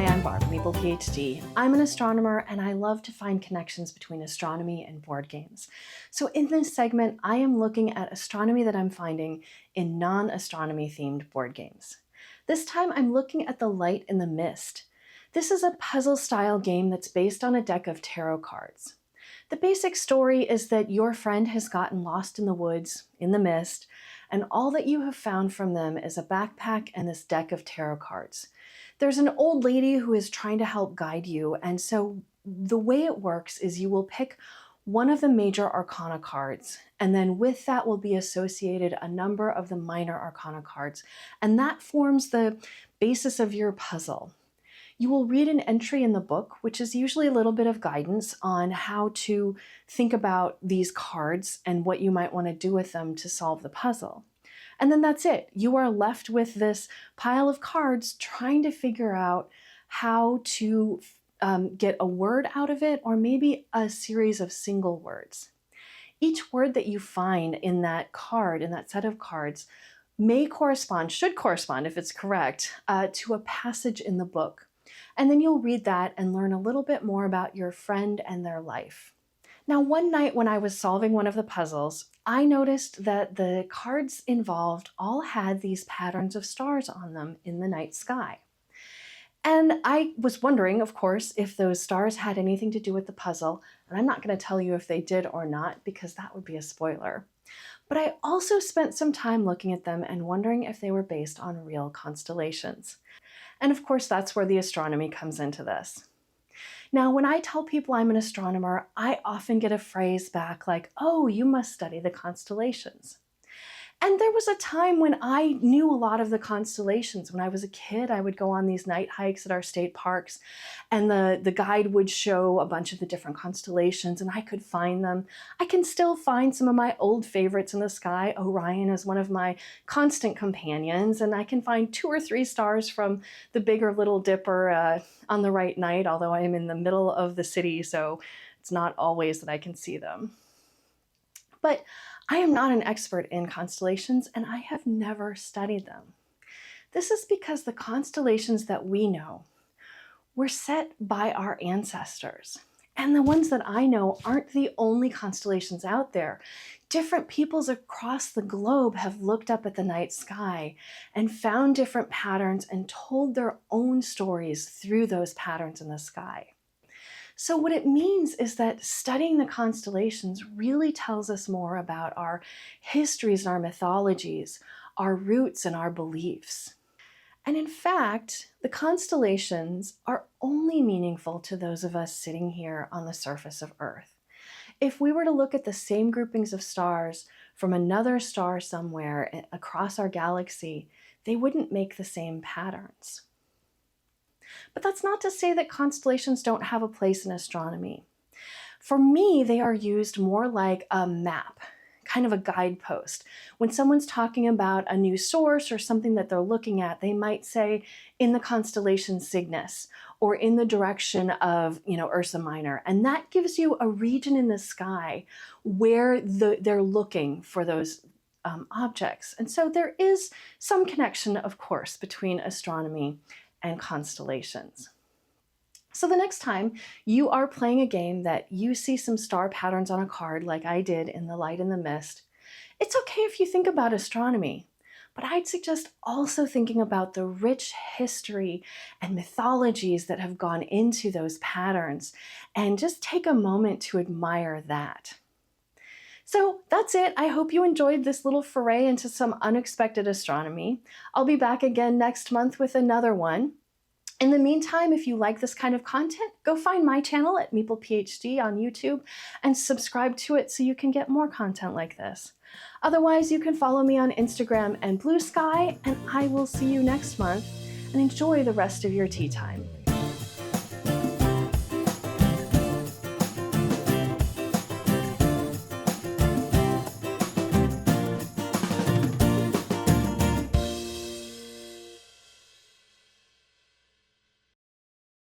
Hi, I'm Barb, Maple PhD. I'm an astronomer and I love to find connections between astronomy and board games. So in this segment, I am looking at astronomy that I'm finding in non-astronomy themed board games. This time I'm looking at The Light in the Mist. This is a puzzle-style game that's based on a deck of tarot cards. The basic story is that your friend has gotten lost in the woods, in the mist, and all that you have found from them is a backpack and this deck of tarot cards. There's an old lady who is trying to help guide you, and so the way it works is you will pick one of the major arcana cards, and then with that will be associated a number of the minor arcana cards, and that forms the basis of your puzzle. You will read an entry in the book, which is usually a little bit of guidance on how to think about these cards and what you might want to do with them to solve the puzzle. And then that's it. You are left with this pile of cards trying to figure out how to get a word out of it, or maybe a series of single words. Each word that you find in that card, in that set of cards, may correspond, should correspond if it's correct, to a passage in the book. And then you'll read that and learn a little bit more about your friend and their life. Now, one night when I was solving one of the puzzles, I noticed that the cards involved all had these patterns of stars on them in the night sky. And I was wondering, of course, if those stars had anything to do with the puzzle, and I'm not going to tell you if they did or not, because that would be a spoiler. But I also spent some time looking at them and wondering if they were based on real constellations. And of course, that's where the astronomy comes into this. Now, when I tell people I'm an astronomer, I often get a phrase back like, "Oh, you must study the constellations." And there was a time when I knew a lot of the constellations. When I was a kid, I would go on these night hikes at our state parks, and the guide would show a bunch of the different constellations, and I could find them. I can still find some of my old favorites in the sky. Orion is one of my constant companions, and I can find 2 or 3 stars from the Big or Little Dipper on the right night, although I am in the middle of the city, so it's not always that I can see them. But I am not an expert in constellations, and I have never studied them. This is because the constellations that we know were set by our ancestors. And the ones that I know aren't the only constellations out there. Different peoples across the globe have looked up at the night sky and found different patterns and told their own stories through those patterns in the sky. So what it means is that studying the constellations really tells us more about our histories and our mythologies, our roots and our beliefs. And in fact, the constellations are only meaningful to those of us sitting here on the surface of Earth. If we were to look at the same groupings of stars from another star somewhere across our galaxy, they wouldn't make the same patterns. But that's not to say that constellations don't have a place in astronomy. For me, they are used more like a map, kind of a guidepost. When someone's talking about a new source or something that they're looking at, they might say in the constellation Cygnus or in the direction of, Ursa Minor. And that gives you a region in the sky where they're looking for those objects. And so there is some connection, of course, between astronomy and constellations. So the next time you are playing a game that you see some star patterns on a card like I did in The Light in the Mist, it's okay if you think about astronomy, but I'd suggest also thinking about the rich history and mythologies that have gone into those patterns, and just take a moment to admire that. So that's it. I hope you enjoyed this little foray into some unexpected astronomy. I'll be back again next month with another one. In the meantime, if you like this kind of content, go find my channel at Maple PhD on YouTube and subscribe to it so you can get more content like this. Otherwise, you can follow me on Instagram and Blue Sky, and I will see you next month, and enjoy the rest of your tea time.